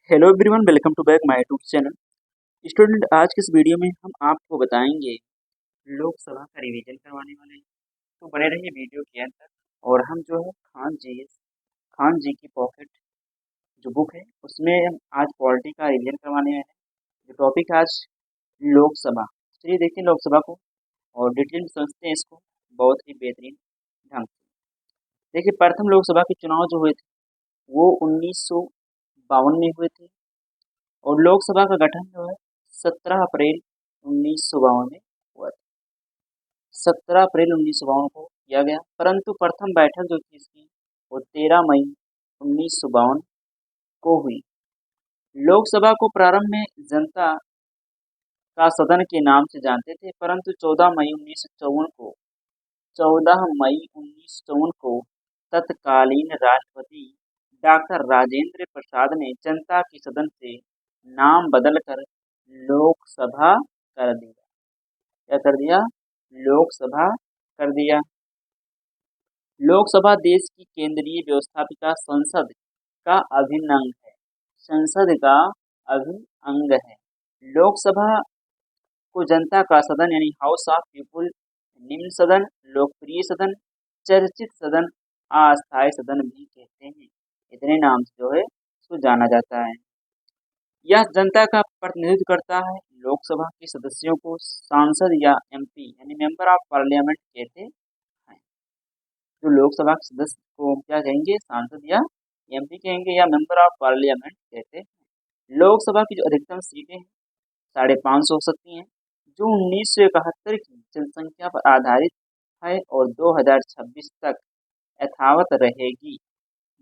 Hello everyone, welcome to back my YouTube channel. Student, आज के इस वीडियो में हम आपको बताएंगे लोकसभा का रिवीजन करवाने वाले हैं। तो बने रहिए वीडियो के अंत तक। और हम जो है खान जी की पॉकेट जो बुक है उसमें हम आज पॉलिटी का रिवीजन करवाने हैं। जो टॉपिक है आज लोकसभा। चलिए देखते हैं लोकसभा को और डिटेल में समझते हैं इसको बहुत ही बेहतरीन ढंग से। देखिए, प्रथम लोकसभा के चुनाव जो हुए थे वो 1952 में हुए थे और लोकसभा का गठन जो है 17 अप्रैल 1952 में हुआ था। 17 अप्रैल 1952 को किया गया, परंतु प्रथम बैठक जो थी इसकी वो 13 मई 1952 को हुई। लोकसभा को प्रारंभ में जनता का सदन के नाम से जानते थे, परंतु 14 मई 1954 को तत्कालीन राष्ट्रपति डॉक्टर राजेंद्र प्रसाद ने जनता के सदन से नाम बदलकर लोकसभा कर दिया। क्या कर दिया? लोकसभा कर दिया। लोकसभा देश की केंद्रीय व्यवस्थापिका संसद का अभिन्न अंग है। संसद का अभिन्न अंग है। लोकसभा को जनता का सदन यानी हाउस ऑफ पीपुल, निम्न सदन, लोकप्रिय सदन, चर्चित सदन, अस्थायी सदन भी कहते हैं। इतने नाम से जो है इसको जाना जाता है। यह जनता का प्रतिनिधित्व करता है। लोकसभा के सदस्यों को सांसद या एमपी यानी मेंबर ऑफ पार्लियामेंट कहते हैं। जो लोकसभा के सदस्य को हम क्या कहेंगे? सांसद या एमपी कहेंगे या मेंबर ऑफ पार्लियामेंट कहते हैं। लोकसभा की जो अधिकतम सीटें हैं 550 हो सकती हैं, जो 1971 की जनसंख्या पर आधारित है और 2026 तक यथावत रहेगी।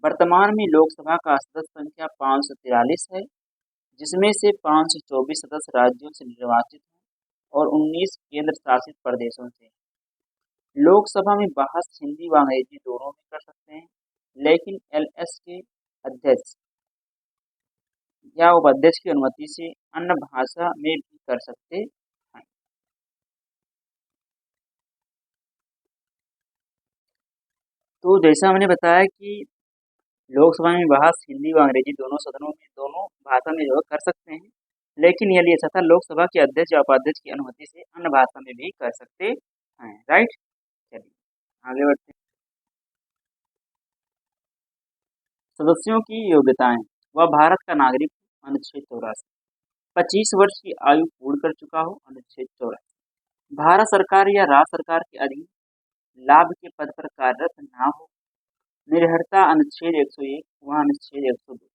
वर्तमान में लोकसभा का सदस्य संख्या 543 है, जिसमें से 524 सदस्य राज्यों से निर्वाचित हैं और 19 केंद्र शासित प्रदेशों से। लोकसभा में बहस हिंदी व अंग्रेजी दोनों में कर सकते हैं, लेकिन एलएस के अध्यक्ष या उपाध्यक्ष की अनुमति से अन्य भाषा में भी कर सकते हैं। तो जैसा मैंने बताया कि लोकसभा में बहस हिंदी व अंग्रेजी दोनों सदनों में दोनों भाषा में जो है कर सकते हैं, लेकिन यह अच्छा था लोकसभा के अध्यक्ष या उपाध्यक्ष की अनुमति से अन्य भाषा में भी कर सकते हैं। राइट, चलिए आगे बढ़ते हैं। सदस्यों की योग्यताएं। वह भारत का नागरिक हो, अनुच्छेद 84। 25 वर्ष की आयु पूर्ण कर चुका हो, अनुच्छेद 84। भारत सरकार या राज्य सरकार के अधीन लाभ के पद पर कार्यरत ना हो, निर्हरता, अनुच्छेद 101 व अनुच्छेद 102।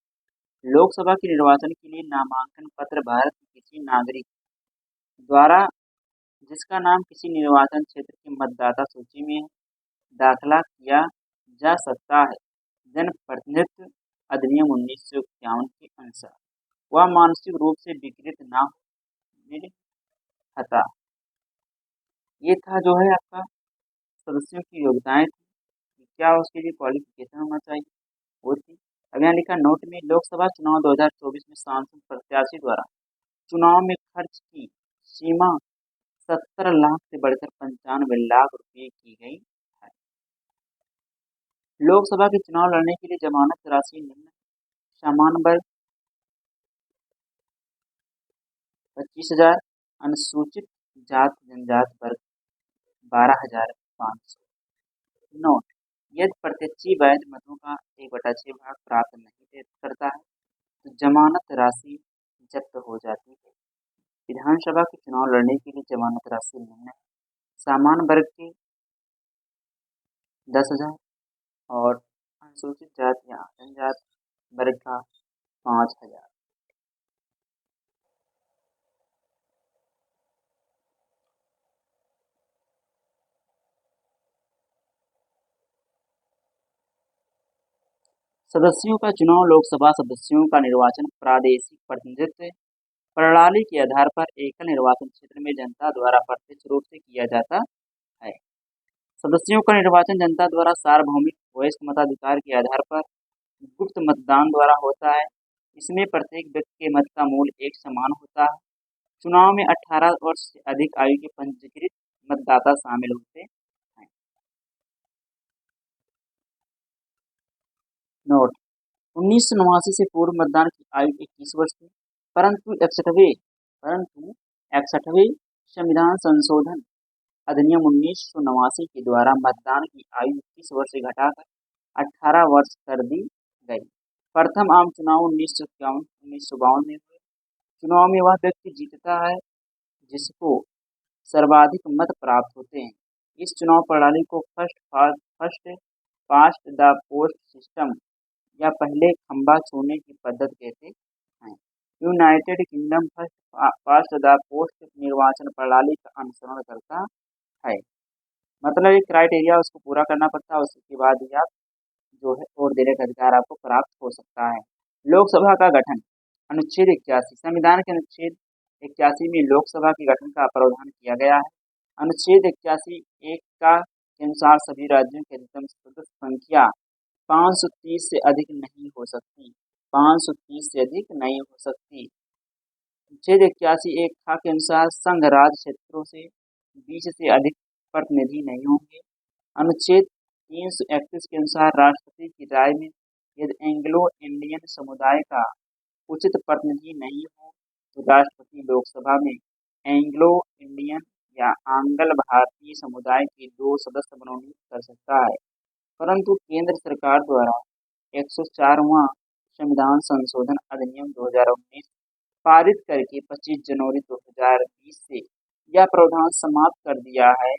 लोकसभा के निर्वाचन के लिए नामांकन पत्र भारत के किसी नागरिक द्वारा जिसका नाम किसी निर्वाचन क्षेत्र की मतदाता सूची में दाखिला किया जा सकता है। जनप्रतिनिधित्व अधिनियम 1951 के अनुसार वह मानसिक रूप से विकृत ना हो, निर्हता। ये था जो है आपका सदस्यों की योग्यताएं थी कि क्या उसके लिए क्वालिफिकेशन होना चाहिए, वो थी। अब यहाँ लिखा नोट में लोकसभा चुनाव 2024 में सांसद प्रत्याशी द्वारा चुनाव में खर्च की सीमा 70 लाख से बढ़कर 95 लाख रुपए की गई है। लोकसभा के चुनाव लड़ने के लिए जमानत राशि निम्न है। सामान्य वर्ग 25,000, अनुसूचित जाति जनजाति वर्ग 12,500। नोट, यदि प्रत्याशी वैध मतों का 1/6 भाग प्राप्त नहीं करता है तो जमानत राशि जब्त हो जाती है। विधानसभा के चुनाव लड़ने के लिए जमानत राशि निम्न है। सामान्य वर्ग के 10,000 और अनुसूचित जाति या जनजाति वर्ग का 5,000। सदस्यों का चुनाव। लोकसभा सदस्यों का निर्वाचन प्रादेशिक प्रतिनिधित्व प्रणाली के आधार पर एकल निर्वाचन क्षेत्र में जनता द्वारा प्रत्यक्ष रूप से किया जाता है। सदस्यों का निर्वाचन जनता द्वारा सार्वभौमिक वयस्क मताधिकार के आधार पर गुप्त मतदान द्वारा होता है। इसमें प्रत्येक व्यक्ति के मत का मूल्य एक समान होता है। चुनाव में 18 वर्ष से अधिक आयु के पंजीकृत मतदाता शामिल होते हैं। नोट, 1989 से पूर्व मतदान की आयु 21 वर्ष थी, परंतु 61वें संविधान संशोधन अधिनियम 1989 के द्वारा मतदान की आयु 21 वर्ष से घटाकर 18 वर्ष कर दी गई। प्रथम आम चुनाव 1952 में हुए। चुनाव में वह व्यक्ति जीतता है जिसको सर्वाधिक मत प्राप्त होते हैं। इस चुनाव प्रणाली को first past the post system या पहले खंबा छूने की पद्धति कहते हैं। United kingdom first past the post निर्वाचन प्रणाली का अनुसरण करता है। मतलब एक क्राइटेरिया उसको पूरा करना पड़ता है, उसके बाद ही आप जो है वोट देने का अधिकार आपको प्राप्त हो सकता है। लोकसभा का गठन अनुच्छेद 81 संविधान के अनुच्छेद 81 में लोकसभा के गठन का प्रावधान किया गया है। अनुच्छेद 81 एक का के अनुसार सभी राज्यों की अधिकतम सदस्य संख्या 530 से अधिक नहीं हो सकती। 530 से अधिक नहीं हो सकती। अनुच्छेद 81 एक खा के अनुसार संघ राज्य क्षेत्रों से 20 से अधिक प्रतिनिधि नहीं होंगे। अनुच्छेद 331 के अनुसार राष्ट्रपति की राय में यदि एंग्लो इंडियन समुदाय का उचित प्रतिनिधि नहीं हो तो राष्ट्रपति लोकसभा में एंग्लो इंडियन या आंग्ल भारतीय समुदाय के 2 सदस्य मनोनीत कर सकता है। परंतु केंद्र सरकार द्वारा 104वां संविधान संशोधन अधिनियम 2019 पारित करके 25 जनवरी 2020 से यह प्रावधान समाप्त कर दिया है।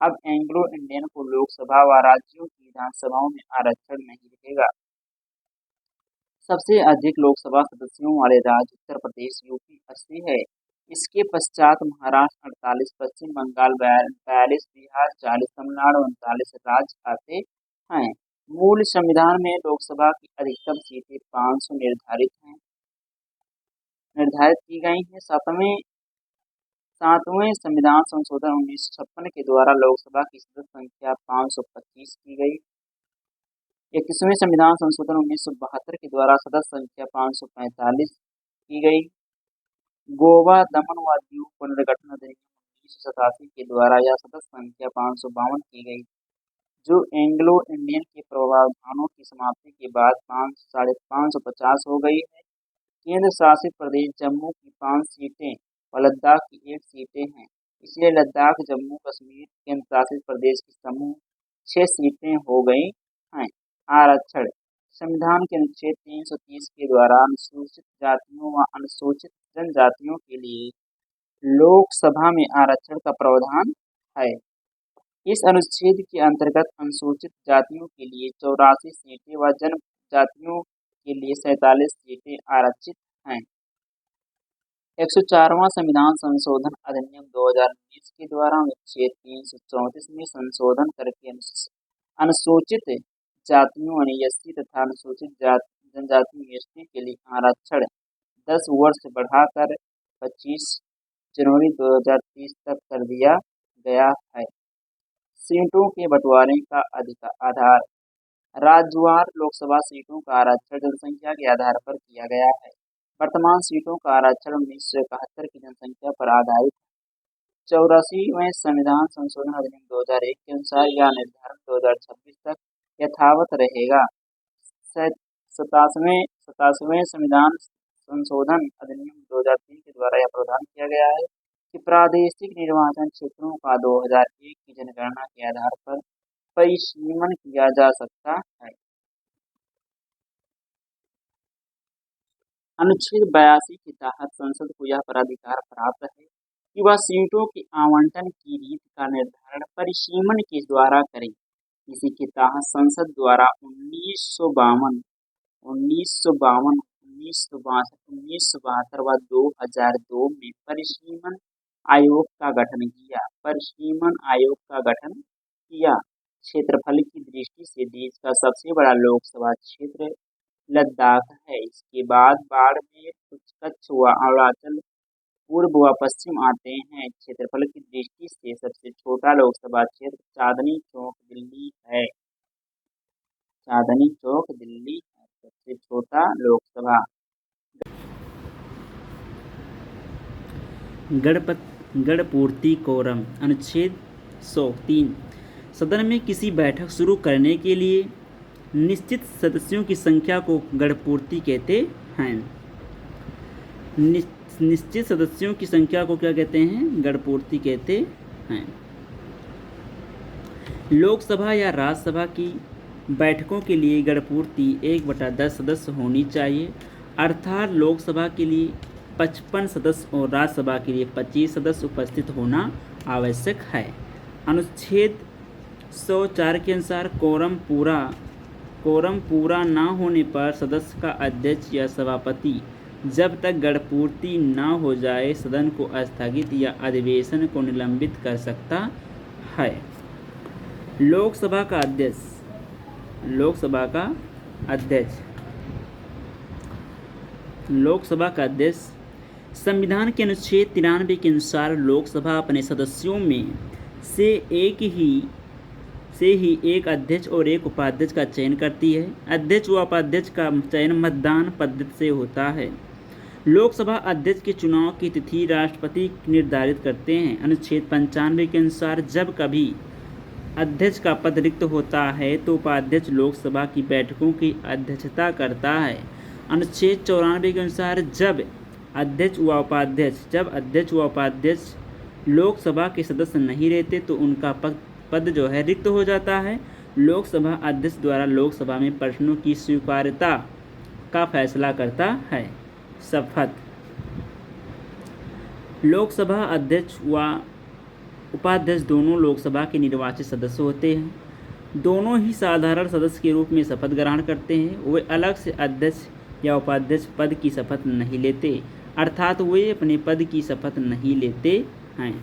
अब एंग्लो इंडियन को लोकसभा व राज्यों की विधानसभाओं में आरक्षण नहीं रहेगा। सबसे अधिक लोकसभा सदस्यों वाले राज्य उत्तर प्रदेश यूपी 80 है। इसके पश्चात महाराष्ट्र 48, पश्चिम बंगाल 42, बिहार 40, तमिलनाडु 39 राज्य आते हैं। मूल संविधान में लोकसभा की अधिकतम सीटें 500 निर्धारित की गई हैं। सातवें संविधान संशोधन 1956 के द्वारा लोकसभा की सदस्य संख्या 525 की गई। 21वें संविधान संशोधन 1972 के द्वारा सदस्य संख्या 545 की गई। गोवा दमन व दीव पुनर्गठन अधिनियम 1987 के द्वारा यह सदस्य संख्या 552 की गई, जो एंग्लो इंडियन के प्रावधानों की समाप्ति के बाद 550 हो गई है। केंद्र शासित प्रदेश जम्मू की 5 सीटें और लद्दाख की 1 सीटें हैं, इसलिए लद्दाख जम्मू कश्मीर केंद्र शासित प्रदेश की समूह 6 सीटें हो गई हैं। आरक्षण संविधान के अनुच्छेद 330 के द्वारा अनुसूचित जातियों व अनुसूचित जनजातियों के लिए लोकसभा में आरक्षण का प्रावधान है। इस अनुच्छेद के अंतर्गत अनुसूचित जातियों के लिए 84 सीटें व जनजातियों के लिए 47 सीटें आरक्षित हैं। 104वां संविधान संशोधन अधिनियम 2019 के द्वारा अनुच्छेद 334 में संशोधन करके अनुसूचित जातियों एससी तथा अनुसूचित जनजातियों एसटी के लिए आरक्षण 10 वर्ष बढ़ाकर 25 जनवरी 2030 तक कर दिया गया है। सीटों के बंटवारे का आधार राज्यवार लोकसभा सीटों का आरक्षण जनसंख्या के आधार पर किया गया है। वर्तमान सीटों का आरक्षण 1971 की जनसंख्या पर आधारित है। 84वें संविधान संशोधन अधिनियम 2001 के अनुसार यह निर्धारण 2026 तक यथावत रहेगा। 87वें संविधान संशोधन अधिनियम 2003 के द्वारा यह प्रावधान किया गया है कि प्रादेशिक निर्वाचन क्षेत्रों का 2001 की जनगणना के आधार पर परिसीमन किया जा सकता है। अनुच्छेद 82 के तहत संसद को यह प्राधिकार प्राप्त है कि वह सीटों के आवंटन की रीत का निर्धारण परिसीमन के द्वारा करे। इसी के तहत संसद द्वारा 1952, 1962, 1962 व 2002 में परिसीमन आयोग का गठन किया। क्षेत्रफल की दृष्टि से देश का सबसे बड़ा लोकसभा क्षेत्र लद्दाख है। इसके बाद बाड़मेर, कच्छ व अरुणाचल पूर्व व पश्चिम आते हैं। क्षेत्रफल की दृष्टि से सबसे छोटा लोकसभा क्षेत्र चांदनी चौक दिल्ली है। सबसे छोटा लोकसभा। गणपूर्ति कोरम अनुच्छेद 103 सदन में किसी बैठक शुरू करने के लिए निश्चित सदस्यों की संख्या को गणपूर्ति कहते हैं। निश्चित सदस्यों की संख्या को क्या कहते हैं? गणपूर्ति कहते हैं। लोकसभा या राज्यसभा की बैठकों के लिए गणपूर्ति 1/10 सदस्य होनी चाहिए, अर्थात लोकसभा के लिए 55 सदस्य और राज्यसभा के लिए 25 सदस्य उपस्थित होना आवश्यक है। अनुच्छेद 104 के अनुसार कोरम पूरा न होने पर सदस्य का अध्यक्ष या सभापति जब तक गणपूर्ति न हो जाए सदन को स्थगित या अधिवेशन को निलंबित कर सकता है। लोकसभा का अध्यक्ष संविधान के अनुच्छेद 93 के अनुसार लोकसभा अपने सदस्यों में से ही एक अध्यक्ष और एक उपाध्यक्ष का चयन करती है। अध्यक्ष व उपाध्यक्ष का चयन मतदान पद्धति से होता है। लोकसभा अध्यक्ष के चुनाव की तिथि राष्ट्रपति निर्धारित करते हैं। अनुच्छेद 95 के अनुसार जब कभी अध्यक्ष का पद रिक्त होता है तो उपाध्यक्ष लोकसभा की बैठकों की अध्यक्षता करता है। अनुच्छेद 94 के अनुसार जब अध्यक्ष व उपाध्यक्ष लोकसभा के सदस्य नहीं रहते तो उनका पद जो है रिक्त हो जाता है। लोकसभा अध्यक्ष द्वारा लोकसभा में प्रश्नों की स्वीकार्यता का फैसला करता है। शपथ। लोकसभा अध्यक्ष व उपाध्यक्ष दोनों लोकसभा के निर्वाचित सदस्य होते हैं। दोनों ही साधारण सदस्य के रूप में शपथ ग्रहण करते हैं। वे अलग से अध्यक्ष या उपाध्यक्ष पद की शपथ नहीं लेते, अर्थात वे अपने पद की शपथ नहीं लेते हैं।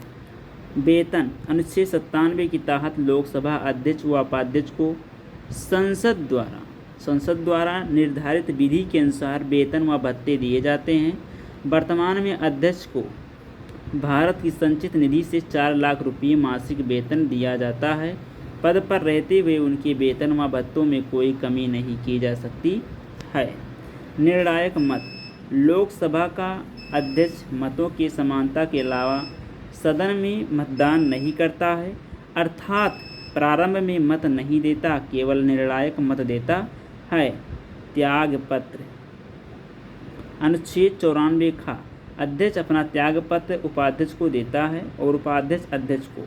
वेतन। अनुच्छेद 97 के तहत लोकसभा अध्यक्ष व उपाध्यक्ष को संसद द्वारा निर्धारित विधि के अनुसार वेतन व भत्ते दिए जाते हैं। वर्तमान में अध्यक्ष को भारत की संचित निधि से 4 लाख रुपये मासिक वेतन दिया जाता है। पद पर रहते हुए उनके वेतन व भत्तों में कोई कमी नहीं की जा सकती है। निर्णायक मत। लोकसभा का अध्यक्ष मतों की समानता के अलावा सदन में मतदान नहीं करता है, अर्थात प्रारंभ में मत नहीं देता, केवल निर्णायक मत देता है। त्यागपत्र। अनुच्छेद 94 खा। अध्यक्ष अपना त्यागपत्र उपाध्यक्ष को देता है और उपाध्यक्ष अध्यक्ष को।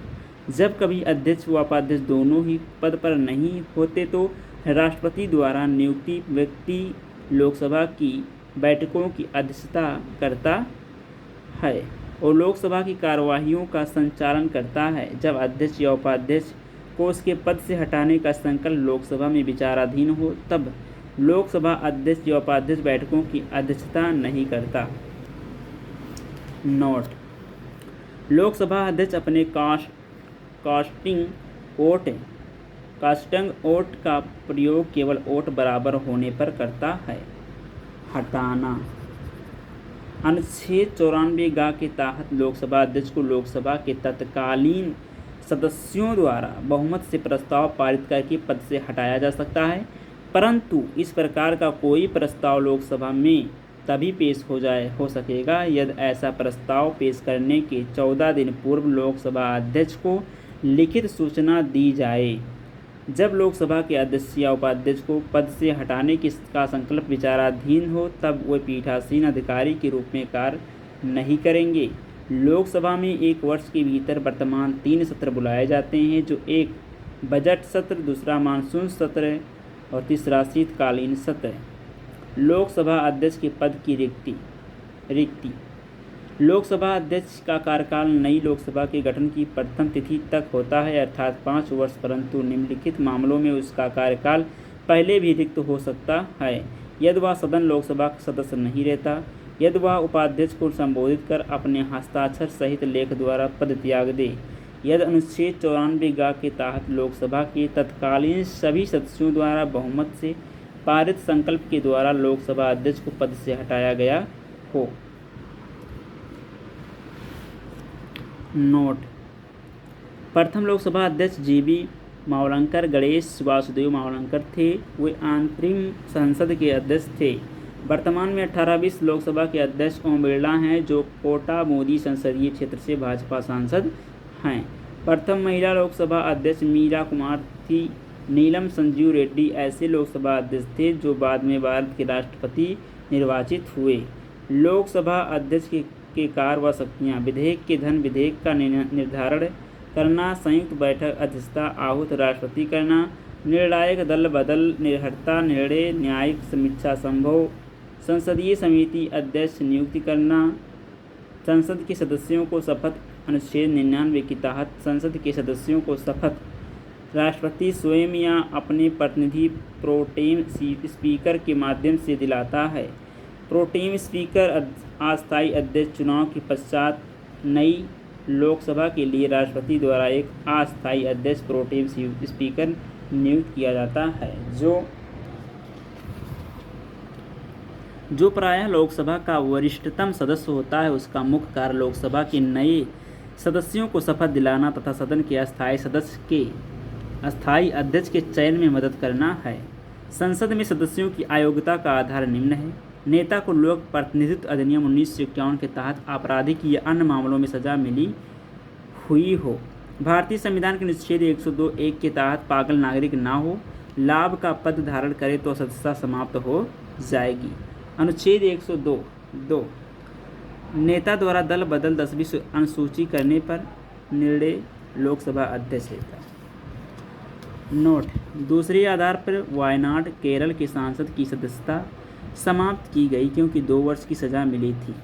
जब कभी अध्यक्ष व उपाध्यक्ष दोनों ही पद पर नहीं होते तो राष्ट्रपति द्वारा नियुक्ति व्यक्ति लोकसभा की बैठकों की अध्यक्षता करता है और लोकसभा की कार्यवाहियों का संचालन करता है। जब अध्यक्ष या उपाध्यक्ष को उसके पद से हटाने का संकल्प लोकसभा में विचाराधीन हो तब लोकसभा अध्यक्ष या उपाध्यक्ष बैठकों की अध्यक्षता नहीं करता। नोट। लोकसभा अध्यक्ष अपने कास्टिंग वोट का प्रयोग केवल वोट बराबर होने पर करता है। हटाना। अनुच्छेद 94 गा के तहत लोकसभा अध्यक्ष को लोकसभा के तत्कालीन सदस्यों द्वारा बहुमत से प्रस्ताव पारित करके पद से हटाया जा सकता है, परंतु इस प्रकार का कोई प्रस्ताव लोकसभा में तभी पेश हो सकेगा यदि ऐसा प्रस्ताव पेश करने के 14 दिन पूर्व लोकसभा अध्यक्ष को लिखित सूचना दी जाए। जब लोकसभा के अध्यक्ष या उपाध्यक्ष को पद से हटाने का संकल्प विचाराधीन हो तब वे पीठासीन अधिकारी के रूप में कार्य नहीं करेंगे। लोकसभा में एक वर्ष के भीतर वर्तमान 3 सत्र बुलाए जाते हैं, जो एक बजट सत्र, दूसरा मानसून सत्र और तीसरा शीतकालीन सत्र। लोकसभा अध्यक्ष के पद की रिक्ति। लोकसभा अध्यक्ष का कार्यकाल नई लोकसभा के गठन की प्रथम तिथि तक होता है, अर्थात 5 वर्ष, परंतु निम्नलिखित मामलों में उसका कार्यकाल पहले भी रिक्त हो सकता है। यदि वह सदन लोकसभा का सदस्य नहीं रहता, यदि वह उपाध्यक्ष को संबोधित कर अपने हस्ताक्षर सहित लेख द्वारा पद त्याग दे, यदि अनुच्छेद 94 गा के तहत लोकसभा के तत्कालीन सभी सदस्यों द्वारा बहुमत से पारित संकल्प के द्वारा लोकसभा अध्यक्ष को पद से हटाया गया हो। नोट। प्रथम लोकसभा अध्यक्ष जीबी मावलंकर गणेश वासुदेव मावलंकर थे। वे अंतरिम संसद के अध्यक्ष थे। वर्तमान में 18-20 लोकसभा के अध्यक्ष ओम बिरला हैं, जो कोटा मोदी संसदीय क्षेत्र से भाजपा सांसद हैं। प्रथम महिला लोकसभा अध्यक्ष मीरा कुमार थी। नीलम संजीव रेड्डी ऐसे लोकसभा अध्यक्ष थे जो बाद में भारत के राष्ट्रपति निर्वाचित हुए। लोकसभा अध्यक्ष के कार्य व शक्तियाँ: विधेयक के धन विधेयक का निर्धारण करना, संयुक्त बैठक अध्यक्षता, आहूत राष्ट्रपति करना, निर्णायक दल बदल, निर्हरता निर्णय, न्यायिक समीक्षा संभव, संसदीय समिति अध्यक्ष नियुक्ति करना, संसद के सदस्यों को शपथ। अनुच्छेद 99 के तहत संसद के सदस्यों को शपथ राष्ट्रपति स्वयं या अपने प्रतिनिधि प्रोटेम स्पीकर के माध्यम से दिलाता है। प्रोटेम स्पीकर अस्थायी अध्यक्ष चुनाव के पश्चात नई लोकसभा के लिए राष्ट्रपति द्वारा एक अस्थायी अध्यक्ष प्रोटेम स्पीकर नियुक्त किया जाता है, जो प्रायः लोकसभा का वरिष्ठतम सदस्य होता है। उसका मुख्य कार्य लोकसभा के नए सदस्यों को शपथ दिलाना तथा सदन के अस्थायी अध्यक्ष के चयन में मदद करना है। संसद में सदस्यों की अयोग्यता का आधार निम्न है: नेता को लोक प्रतिनिधित्व अधिनियम 1951 के तहत आपराधिक या अन्य मामलों में सजा मिली हुई हो, भारतीय संविधान के अनुच्छेद 102(1) के तहत पागल नागरिक न हो, लाभ का पद धारण करे तो सदस्यता समाप्त हो जाएगी। अनुच्छेद 102(2) नेता द्वारा दल बदल 10वीं अनुसूची करने पर निर्णय लोकसभा अध्यक्ष लेता है। नोट: दूसरे आधार पर वायनाड केरल के सांसद की सदस्यता समाप्त की गई क्योंकि 2 वर्ष की सजा मिली थी।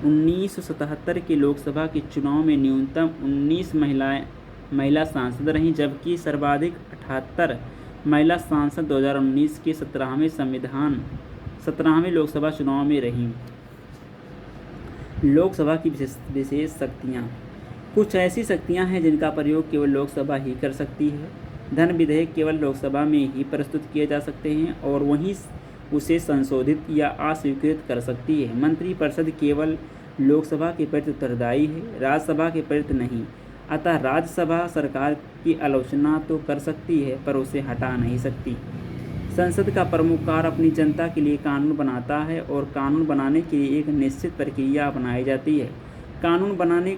1977 के लोकसभा के चुनाव में न्यूनतम 19 महिला सांसद रहीं, जबकि सर्वाधिक 78 महिला सांसद 2019 के 17वें लोकसभा चुनाव में रहीं। लोकसभा की विशेष शक्तियाँ: कुछ ऐसी शक्तियाँ हैं जिनका प्रयोग केवल लोकसभा ही कर सकती है। धन विधेयक केवल लोकसभा में ही प्रस्तुत किए जा सकते हैं और वहीं उसे संशोधित या अस्वीकृत कर सकती है। मंत्रिपरिषद केवल लोकसभा के प्रति उत्तरदायी है, राज्यसभा के प्रति नहीं। अतः राज्यसभा सरकार की आलोचना तो कर सकती है पर उसे हटा नहीं सकती। संसद का प्रमुख कार्य अपनी जनता के लिए कानून बनाता है और कानून बनाने के लिए एक निश्चित प्रक्रिया अपनाई जाती है। कानून बनाने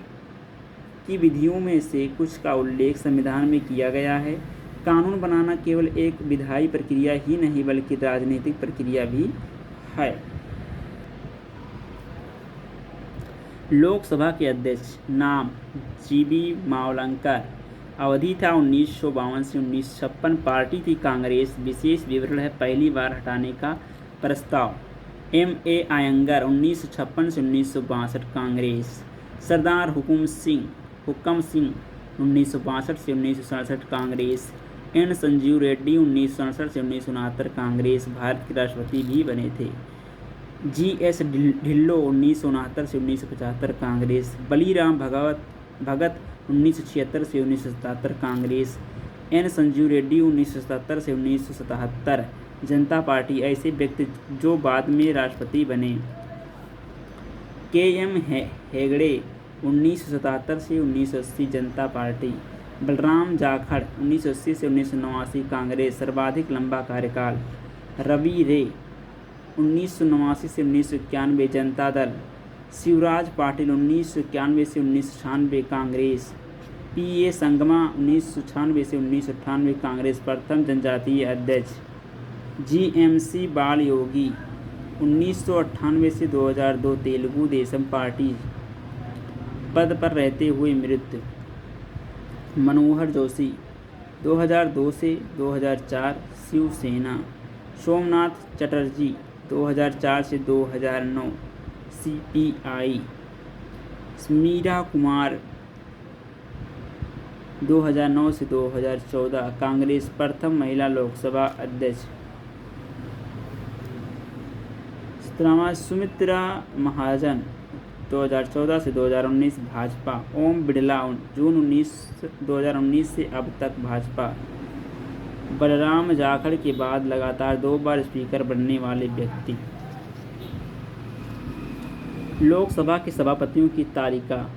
की विधियों में से कुछ का उल्लेख संविधान में किया गया है। कानून बनाना केवल एक विधायी प्रक्रिया ही नहीं बल्कि राजनीतिक प्रक्रिया भी है। लोकसभा के अध्यक्ष: नाम जीबी मावलंकर, अवधि था 1952 से 1956, पार्टी थी कांग्रेस। विशेष विवरण है: पहली बार हटाने का प्रस्ताव। M.A. अयंगर 1956 से 1962 कांग्रेस। सरदार हुकुम सिंह 1962 से 1967 कांग्रेस। N. संजीव रेड्डी 1967 से 1969 कांग्रेस, भारत के राष्ट्रपति भी बने थे। G.S. ढिल्लो 1969 से 1975 कांग्रेस। बलीराम भगत 1976 से 1977 कांग्रेस। N. संजीव रेड्डी 1977 से 1977 जनता पार्टी। ऐसे व्यक्ति जो बाद में राष्ट्रपति बने: K.M. हेगड़े 1977 से 1980 जनता पार्टी। बलराम जाखड़ 1980 से 1989 कांग्रेस, सर्वाधिक लंबा कार्यकाल। रवि रे 1989 से 1991 जनता दल। शिवराज पाटिल 1991 से 1996 कांग्रेस। P.A. संगमा 1996 से 1998 कांग्रेस, प्रथम जनजातीय अध्यक्ष। G.M.C. बाल योगी 1998 से 2002 तेलुगु देशम पार्टी पद पर रहते हुए मृत्यु। मनोहर जोशी 2002 से 2004 शिवसेना। सोमनाथ चटर्जी 2004 से 2009 CPI। मीरा कुमार 2009 से 2014 कांग्रेस, प्रथम महिला लोकसभा अध्यक्ष। सुमित्रा महाजन 2014 से 2019 भाजपा। ओम बिड़ला जून 2019 से अब तक भाजपा। बलराम जाखड़ के बाद लगातार 2 बार स्पीकर बनने वाले व्यक्ति। लोकसभा के सभापतियों की तालिका।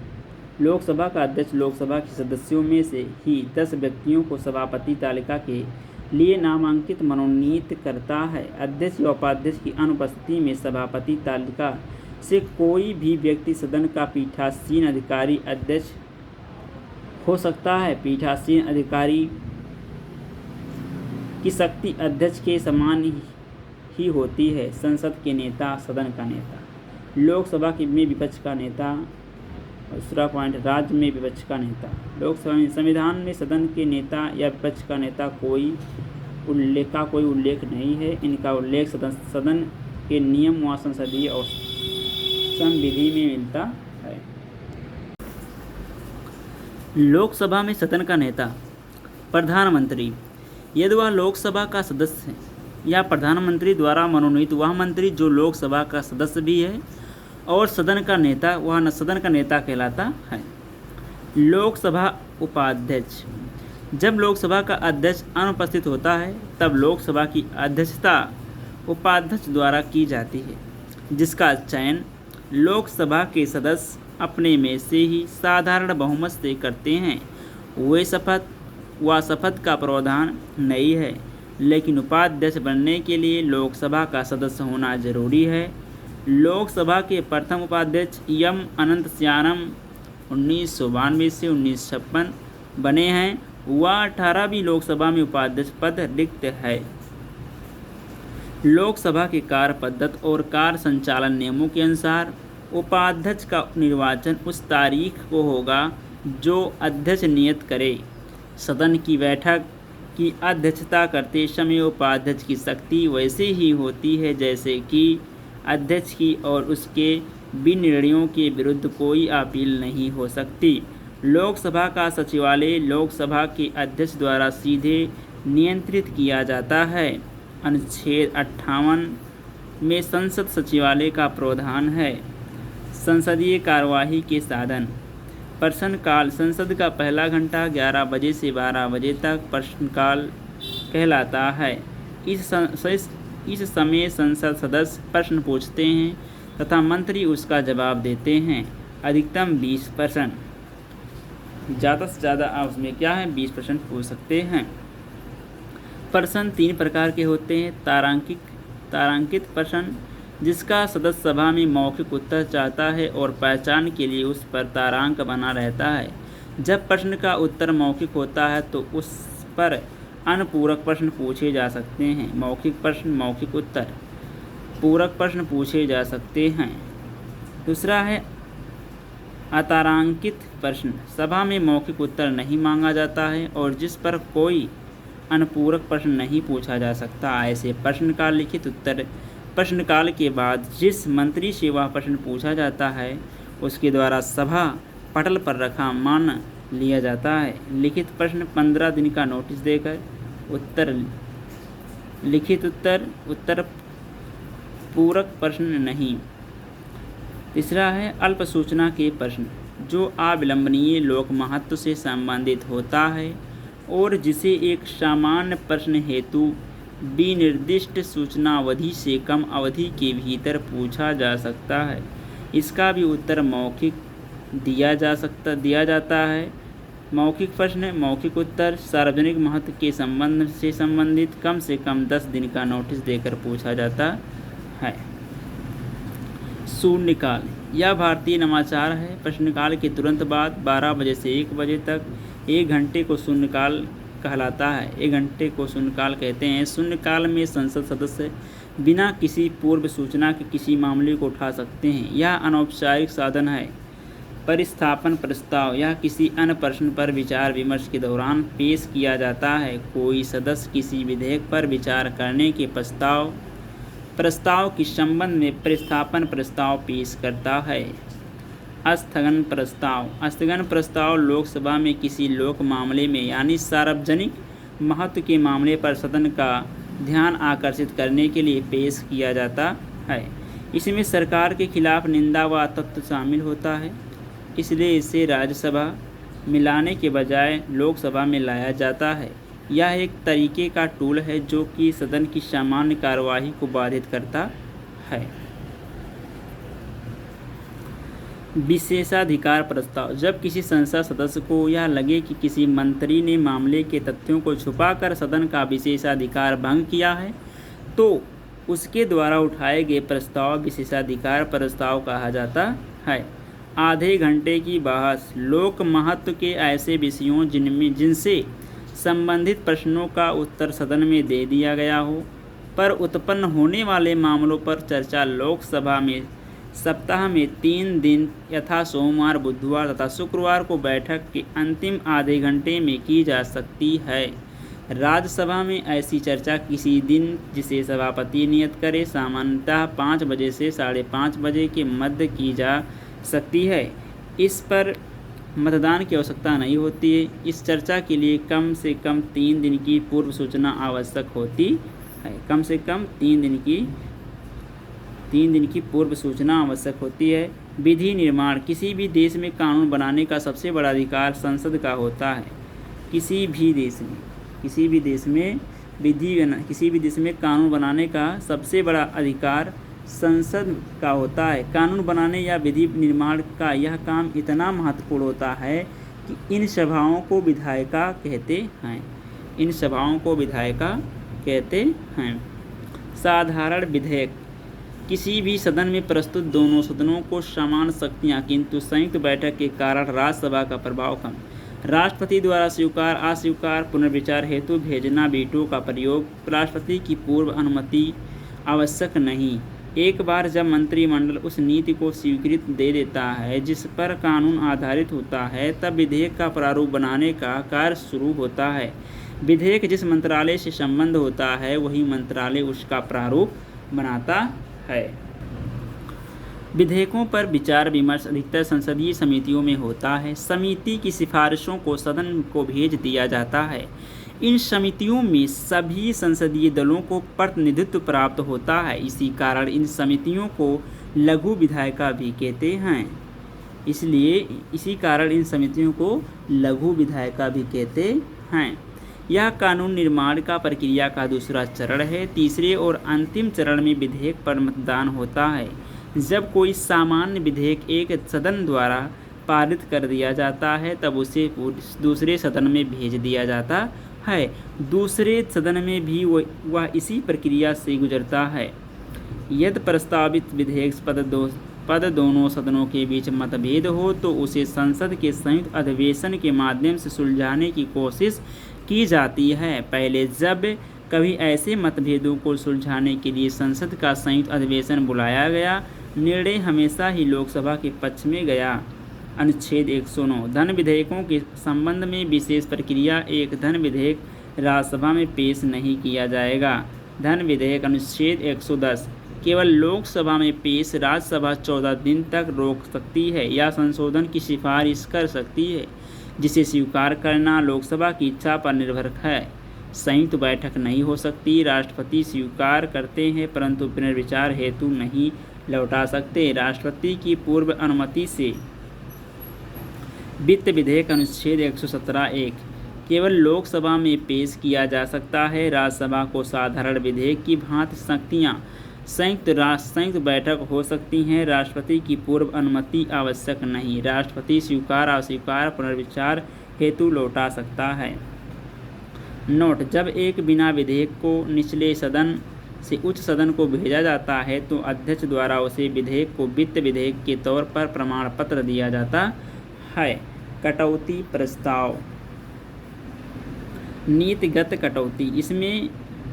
लोकसभा का अध्यक्ष लोकसभा के सदस्यों में से ही 10 व्यक्तियों को सभापति तालिका के लिए नामांकित मनोनीत करता है। अध्यक्ष या उपाध्यक्ष की अनुपस्थिति में सभापति तालिका से कोई भी व्यक्ति सदन का पीठासीन अधिकारी अध्यक्ष हो सकता है। पीठासीन अधिकारी की शक्ति अध्यक्ष के समान ही होती है। संसद के नेता, सदन का नेता। लोकसभा में विपक्ष का नेता। दूसरा पॉइंट, राज्य में विपक्ष का नेता। लोकसभा में संविधान में सदन के नेता या विपक्ष का नेता कोई उल्लेख नहीं है। इनका उल्लेख सदन के नियम व संसदीय और संविधि में मिलता है। लोकसभा में सदन का नेता, प्रधानमंत्री। यदि वह लोकसभा का सदस्य है या प्रधानमंत्री द्वारा मनोनीत वह मंत्री जो लोकसभा का सदस्य भी है और सदन का नेता, वह सदन का नेता कहलाता है। लोकसभा उपाध्यक्ष। जब लोकसभा का अध्यक्ष अनुपस्थित होता है तब लोकसभा की अध्यक्षता उपाध्यक्ष द्वारा की जाती है, जिसका चयन लोकसभा के सदस्य अपने में से ही साधारण बहुमत से करते हैं। वह शपथ का प्रावधान नहीं है, लेकिन उपाध्यक्ष बनने के लिए लोकसभा का सदस्य होना जरूरी है। लोकसभा के प्रथम उपाध्यक्ष एम अनंत शयनम 1992 से 1956 बने हैं। वह 18वीं लोकसभा में उपाध्यक्ष पद रिक्त है। लोकसभा के कार्य पद्धति और कार्य संचालन नियमों के अनुसार उपाध्यक्ष का निर्वाचन उस तारीख को होगा जो अध्यक्ष नियत करे। सदन की बैठक की अध्यक्षता करते समय उपाध्यक्ष की शक्ति वैसे ही होती है जैसे कि अध्यक्ष की, और उसके विनिर्णयों के विरुद्ध कोई अपील नहीं हो सकती। लोकसभा का सचिवालय लोकसभा के अध्यक्ष द्वारा सीधे नियंत्रित किया जाता है। अनुच्छेद 58 में संसद सचिवालय का प्रावधान है। संसदीय कार्यवाही के साधन। प्रश्नकाल। संसद का पहला घंटा 11 बजे से 12 बजे तक प्रश्नकाल कहलाता है। इस समय संसद सदस्य प्रश्न पूछते हैं तथा मंत्री उसका जवाब देते हैं। अधिकतम 20 प्रश्न, ज़्यादा से ज़्यादा आप उसमें 20 प्रश्न पूछ सकते हैं। प्रश्न 3 प्रकार के होते हैं। तारांकित प्रश्न, जिसका सदस्य सभा में मौखिक उत्तर चाहता है और पहचान के लिए उस पर तारांक बना रहता है। जब प्रश्न का उत्तर मौखिक होता है तो उस पर अनुपूरक प्रश्न पूछे जा सकते हैं। मौखिक प्रश्न, मौखिक उत्तर, पूरक प्रश्न पूछे जा सकते हैं। दूसरा है अतारांकित प्रश्न। सभा में मौखिक उत्तर नहीं मांगा जाता है और जिस पर कोई अनुपूरक प्रश्न नहीं पूछा जा सकता। ऐसे प्रश्न का लिखित उत्तर प्रश्नकाल के बाद जिस मंत्री से वह प्रश्न पूछा जाता है उसके द्वारा सभा पटल पर रखा मान लिया जाता है। लिखित प्रश्न 15 दिन का नोटिस देकर उत्तर। लिखित उत्तर पूरक प्रश्न नहीं। तीसरा है अल्प सूचना के प्रश्न, जो अविलंबनीय लोक महत्व से संबंधित होता है और जिसे एक सामान्य प्रश्न हेतु विनिर्दिष्ट सूचना अवधि से कम अवधि के भीतर पूछा जा सकता है। इसका भी उत्तर मौखिक दिया जाता है। मौखिक प्रश्न, मौखिक उत्तर सार्वजनिक महत्व के संबंध से संबंधित कम से कम 10 दिन का नोटिस देकर पूछा जाता है। शून्यकाल, यह भारतीय नवाचार है। प्रश्नकाल के तुरंत बाद 12 बजे से 1 बजे तक 1 घंटे को शून्यकाल कहलाता है। 1 घंटे को शून्यकाल कहते हैं। शून्यकाल में संसद सदस्य बिना किसी पूर्व सूचना के किसी मामले को उठा सकते हैं। यह अनौपचारिक साधन है। परिस्थापन प्रस्ताव, यह किसी अन्य प्रश्न पर विचार विमर्श के दौरान पेश किया जाता है। कोई सदस्य किसी विधेयक पर विचार करने के प्रस्ताव के संबंध में परिस्थापन प्रस्ताव पेश करता है। स्थगन प्रस्ताव लोकसभा में किसी लोक मामले में यानी सार्वजनिक महत्व के मामले पर सदन का ध्यान आकर्षित करने के लिए पेश किया जाता है। इसमें सरकार के खिलाफ निंदा व तथ्य शामिल होता है, इसलिए इसे राज्यसभा में लाने के बजाय लोकसभा में लाया जाता है। यह एक तरीके का टूल है जो कि सदन की सामान्य कार्यवाही को बाधित करता है। विशेषाधिकार प्रस्ताव, जब किसी संसद सदस्य को यह लगे कि किसी मंत्री ने मामले के तथ्यों को छुपाकर सदन का विशेषाधिकार भंग किया है तो उसके द्वारा उठाए गए प्रस्ताव विशेषाधिकार प्रस्ताव कहा जाता है। आधे घंटे की बहस। लोक महत्व के ऐसे विषयों जिनसे संबंधित प्रश्नों का उत्तर सदन में दे दिया गया हो, पर उत्पन्न होने वाले मामलों पर चर्चा लोकसभा में सप्ताह में 3 दिन यथा सोमवार, बुधवार तथा शुक्रवार को बैठक के अंतिम आधे घंटे में की जा सकती है। राज्यसभा में ऐसी चर्चा किसी दिन जिसे सभापति नियत करे, सामान्यतः 5 बजे से 5:30 बजे के मध्य की जा सकती है। इस पर मतदान की आवश्यकता नहीं होती है। इस चर्चा के लिए कम से कम 3 दिन की पूर्व सूचना आवश्यक होती है। कम से कम 3 दिन की पूर्व सूचना आवश्यक होती है। विधि निर्माण। किसी भी देश में कानून बनाने का सबसे बड़ा अधिकार संसद का होता है। किसी भी देश में कानून बनाने का सबसे बड़ा अधिकार संसद का होता है। कानून बनाने या विधि निर्माण का यह काम इतना महत्वपूर्ण होता है कि इन सभाओं को विधायिका कहते हैं। साधारण विधेयक। किसी भी सदन में प्रस्तुत दोनों सदनों को समान शक्तियाँ, किंतु संयुक्त बैठक के कारण राज्यसभा का प्रभाव कम। राष्ट्रपति द्वारा स्वीकार अस्वीकार पुनर्विचार हेतु भेजना, वीटो का प्रयोग। राष्ट्रपति की पूर्व अनुमति आवश्यक नहीं। एक बार जब मंत्रिमंडल उस नीति को स्वीकृति दे देता है जिस पर कानून आधारित होता है, तब विधेयक का प्रारूप बनाने का कार्य शुरू होता है। विधेयक जिस मंत्रालय से संबंध होता है वही मंत्रालय उसका प्रारूप बनाता है। विधेयकों पर विचार विमर्श अधिकतर संसदीय समितियों में होता है। समिति की सिफारिशों को सदन को भेज दिया जाता है। इन समितियों में सभी संसदीय दलों को प्रतिनिधित्व प्राप्त होता है। इसी कारण इन समितियों को लघु विधायिका भी कहते हैं। यह कानून निर्माण का प्रक्रिया का दूसरा चरण है। तीसरे और अंतिम चरण में विधेयक पर मतदान होता है। जब कोई सामान्य विधेयक एक सदन द्वारा पारित कर दिया जाता है तब उसे दूसरे सदन में भेज दिया जाता है। दूसरे सदन में भी वह इसी प्रक्रिया से गुजरता है। यदि प्रस्तावित विधेयक पद दोनों सदनों के बीच मतभेद हो तो उसे संसद के संयुक्त अधिवेशन के माध्यम से सुलझाने की कोशिश की जाती है। पहले जब कभी ऐसे मतभेदों को सुलझाने के लिए संसद का संयुक्त अधिवेशन बुलाया गया, निर्णय हमेशा ही लोकसभा के पक्ष में गया। अनुच्छेद 109। धन विधेयकों के संबंध में विशेष प्रक्रिया। एक धन विधेयक राज्यसभा में पेश नहीं किया जाएगा। धन विधेयक। अनुच्छेद 110। केवल लोकसभा में पेश। राज्यसभा 14 दिन तक रोक सकती है या संशोधन की सिफारिश कर सकती है, जिसे स्वीकार करना लोकसभा की इच्छा पर निर्भर है। संयुक्त बैठक नहीं हो सकती। राष्ट्रपति स्वीकार करते हैं परंतु पुनर्विचार हेतु नहीं लौटा सकते। राष्ट्रपति की पूर्व अनुमति से वित्त विधेयक। अनुच्छेद 117(1) केवल लोकसभा में पेश किया जा सकता है। राज्यसभा को साधारण विधेयक की भांति शक्तियाँ संयुक्त बैठक हो सकती हैं। राष्ट्रपति की पूर्व अनुमति आवश्यक नहीं। राष्ट्रपति स्वीकार अस्वीकार पुनर्विचार हेतु लौटा सकता है। नोट: जब एक बिना विधेयक को निचले सदन से उच्च सदन को भेजा जाता है तो अध्यक्ष द्वारा उसे विधेयक को वित्त विधेयक के तौर पर प्रमाण पत्र दिया जाता है। कटौती प्रस्ताव। नीतिगत कटौती। इसमें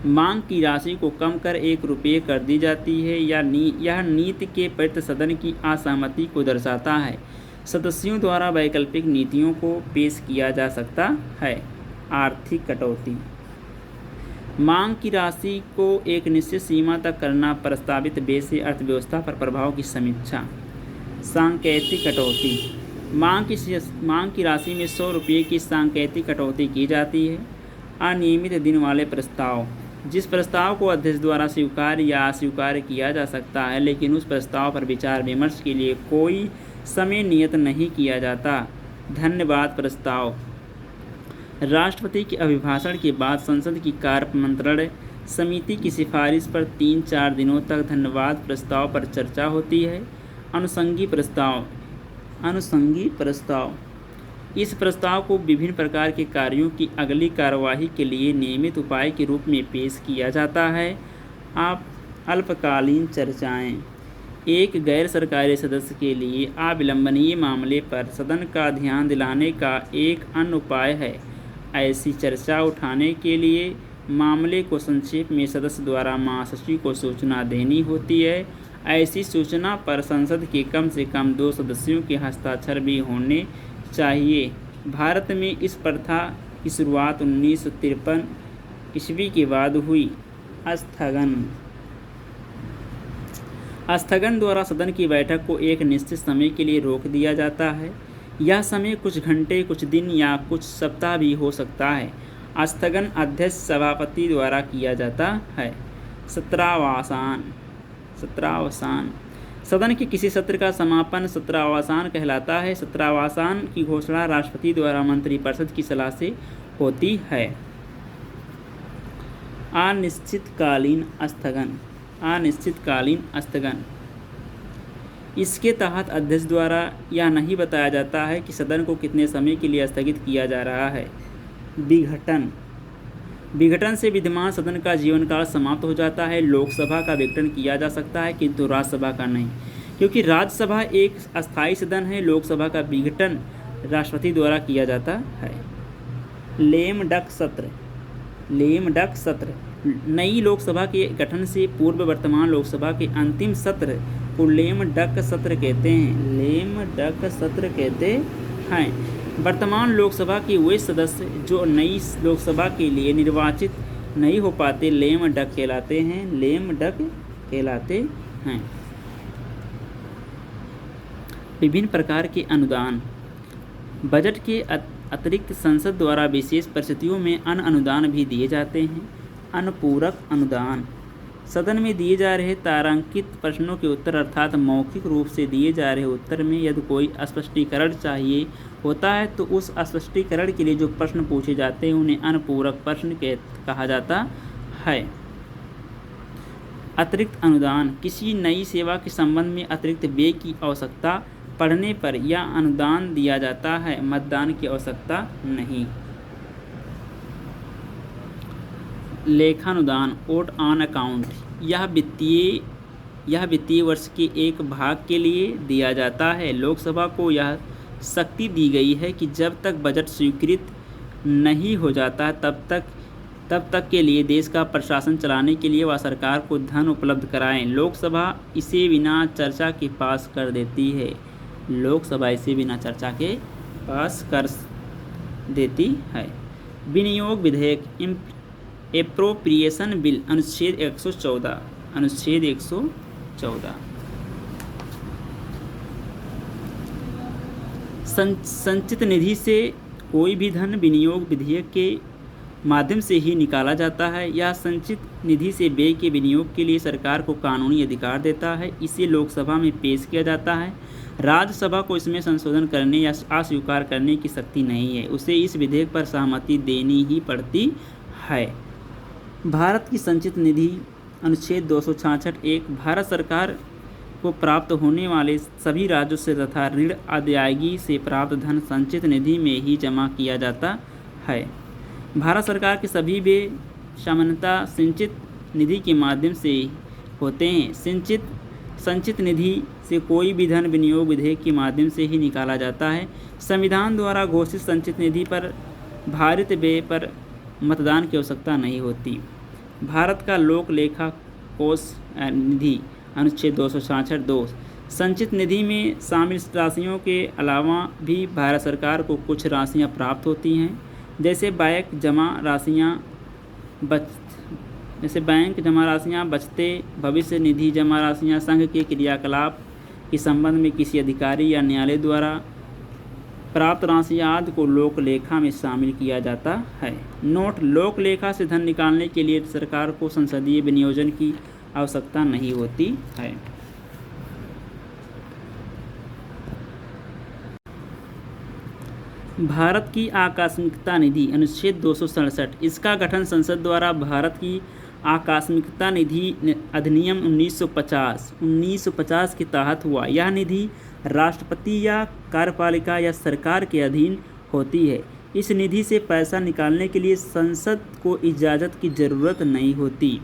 मांग की राशि को कम कर 1 रुपये कर दी जाती है। यह नीति के प्रति सदन की असहमति को दर्शाता है। सदस्यों द्वारा वैकल्पिक नीतियों को पेश किया जा सकता है। आर्थिक कटौती। मांग की राशि को एक निश्चित सीमा तक करना। प्रस्तावित व्यय से अर्थव्यवस्था पर प्रभाव की समीक्षा। सांकेतिक कटौती। मांग की राशि में 100 रुपये की सांकेतिक कटौती की जाती है। अनियमित दिन वाले प्रस्ताव। जिस प्रस्ताव को अध्यक्ष द्वारा स्वीकार या अस्वीकार किया जा सकता है, लेकिन उस प्रस्ताव पर विचार विमर्श के लिए कोई समय नियत नहीं किया जाता। धन्यवाद प्रस्ताव। राष्ट्रपति के अभिभाषण के बाद संसद की कार्यमंत्रणा समिति की सिफारिश पर 3-4 दिनों तक धन्यवाद प्रस्ताव पर चर्चा होती है। अनुषंगी प्रस्ताव। इस प्रस्ताव को विभिन्न प्रकार के कार्यों की अगली कार्यवाही के लिए नियमित उपाय के रूप में पेश किया जाता है। अल्पकालीन चर्चाएं। एक गैर सरकारी सदस्य के लिए अविलंबनीय मामले पर सदन का ध्यान दिलाने का एक अन्य उपाय है। ऐसी चर्चा उठाने के लिए मामले को संक्षेप में सदस्य द्वारा महासचिव को सूचना देनी होती है। ऐसी सूचना पर संसद के कम से कम 2 सदस्यों के हस्ताक्षर भी होने चाहिए। भारत में इस प्रथा की शुरुआत 1953 ईस्वी के बाद हुई। स्थगन द्वारा सदन की बैठक को एक निश्चित समय के लिए रोक दिया जाता है। यह समय कुछ घंटे, कुछ दिन या कुछ सप्ताह भी हो सकता है। स्थगन अध्यक्ष सभापति द्वारा किया जाता है। सत्रावसान सदन के किसी सत्र का समापन सत्रावसान कहलाता है। सत्रावसान की घोषणा राष्ट्रपति द्वारा मंत्रिपरिषद की सलाह से होती है। अनिश्चितकालीन स्थगन इसके तहत अध्यक्ष द्वारा यह नहीं बताया जाता है कि सदन को कितने समय के लिए स्थगित किया जा रहा है। विघटन से विद्यमान सदन का जीवनकाल समाप्त हो जाता है। लोकसभा का विघटन किया जा सकता है किंतु राज्यसभा का नहीं, क्योंकि राज्यसभा एक अस्थायी सदन है। लोकसभा का विघटन राष्ट्रपति द्वारा किया जाता है। लेम डक सत्र नई लोकसभा के गठन से पूर्व वर्तमान लोकसभा के अंतिम सत्र को लेम डक सत्र कहते हैं। वर्तमान लोकसभा के वे सदस्य जो नई लोकसभा के लिए निर्वाचित नहीं हो पाते लेम डक कहलाते हैं। विभिन्न प्रकार के अनुदान। बजट के अतिरिक्त संसद द्वारा विशेष परिस्थितियों में अन्य अनुदान भी दिए जाते हैं। अनुपूरक अनुदान सदन में दिए जा रहे तारांकित प्रश्नों के उत्तर अर्थात मौखिक रूप से दिए जा रहे उत्तर में यदि कोई स्पष्टीकरण चाहिए होता है तो उस स्पष्टीकरण के लिए जो प्रश्न पूछे जाते हैं उन्हें अनुपूरक प्रश्न कहा जाता है। अतिरिक्त अनुदान किसी नई सेवा के संबंध में अतिरिक्त व्यय की आवश्यकता पड़ने पर यह अनुदान दिया जाता है, मतदान की आवश्यकता नहीं। लेखानुदान वोट ऑन अकाउंट यह वित्तीय वर्ष के एक भाग के लिए दिया जाता है। लोकसभा को यह शक्ति दी गई है कि जब तक बजट स्वीकृत नहीं हो जाता तब तक के लिए देश का प्रशासन चलाने के लिए वह सरकार को धन उपलब्ध कराएं। लोकसभा इसे बिना चर्चा के पास कर देती है। विनियोग विधेयक एप्रोप्रिएशन बिल अनुच्छेद 114 संचित निधि से कोई भी धन विनियोग विधेयक के माध्यम से ही निकाला जाता है। यह संचित निधि से व्यय के विनियोग के लिए सरकार को कानूनी अधिकार देता है। इसे लोकसभा में पेश किया जाता है। राज्यसभा को इसमें संशोधन करने या अस्वीकार करने की शक्ति नहीं है। उसे इस विधेयक पर सहमति देनी ही पड़ती है। भारत की संचित निधि अनुच्छेद 266 एक भारत सरकार को प्राप्त होने वाले सभी राज्यों से तथा ऋण अदायगी से प्राप्त धन संचित निधि में ही जमा किया जाता है। भारत सरकार के सभी व्यय सामान्यतः संचित निधि के माध्यम से होते हैं। संचित निधि से कोई भी धन विनियोग विधेयक के माध्यम से ही निकाला जाता है। संविधान द्वारा घोषित संचित निधि पर भारित व्यय पर मतदान की आवश्यकता नहीं होती। भारत का लोक लेखा कोष निधि अनुच्छेद 266(2) संचित निधि में शामिल राशियों के अलावा भी भारत सरकार को कुछ राशियां प्राप्त होती हैं, जैसे बैंक जमा राशियां, बचते भविष्य निधि जमा राशियां, संघ के क्रियाकलाप के संबंध में किसी अधिकारी या न्यायालय द्वारा प्राप्त राशि आदि को लोक लेखा में शामिल किया जाता है। नोट लोक लेखा से धन निकालने के लिए सरकार को संसदीय विनियोजन की आवश्यकता नहीं होती है। भारत की आकस्मिकता निधि अनुच्छेद 267 इसका गठन संसद द्वारा भारत की आकस्मिकता निधि अधिनियम 1950 के तहत हुआ। यह निधि राष्ट्रपति या कार्यपालिका या सरकार के अधीन होती है। इस निधि से पैसा निकालने के लिए संसद को इजाज़त की ज़रूरत नहीं होती।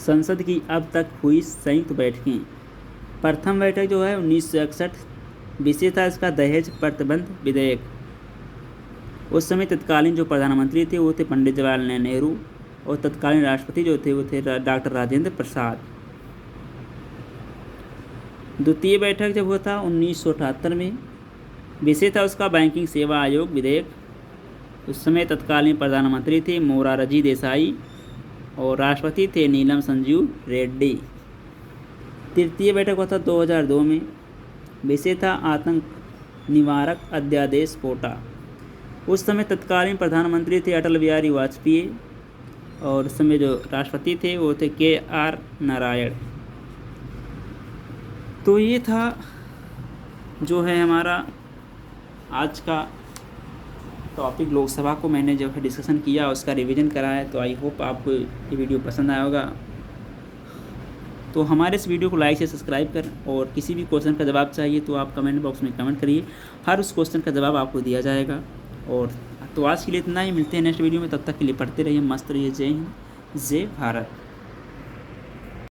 संसद की अब तक हुई संयुक्त बैठकें। प्रथम बैठक जो है 1961, विषय था इसका दहेज प्रतिबंध विधेयक। उस समय तत्कालीन जो प्रधानमंत्री थे वो थे पंडित जवाहरलाल नेहरू और तत्कालीन राष्ट्रपति जो थे वो थे डॉक्टर राजेंद्र प्रसाद। द्वितीय बैठक जब हुआ था 1978 में, विषय था उसका बैंकिंग सेवा आयोग विधेयक। उस समय तत्कालीन प्रधानमंत्री थे मोरारजी देसाई और राष्ट्रपति थे नीलम संजीव रेड्डी। तृतीय बैठक हुआ था 2002 में, विषय था आतंक निवारक अध्यादेश कोटा। उस समय तत्कालीन प्रधानमंत्री थे अटल बिहारी वाजपेयी और उस समय जो राष्ट्रपति थे वो थे KR नारायण। तो ये था जो है हमारा आज का टॉपिक, लोकसभा को मैंने जो है डिस्कशन किया उसका रिवीजन करा है। तो आई होप आपको ये वीडियो पसंद आया होगा। तो हमारे इस वीडियो को लाइक से सब्सक्राइब कर, और किसी भी क्वेश्चन का जवाब चाहिए तो आप कमेंट बॉक्स में कमेंट करिए, हर उस क्वेश्चन का जवाब आपको दिया जाएगा। और तो आज के लिए इतना ही, मिलते हैं नेक्स्ट वीडियो में, तब तक के लिए पढ़ते रहिए, मस्त रहिए। जय हिंद, जय भारत।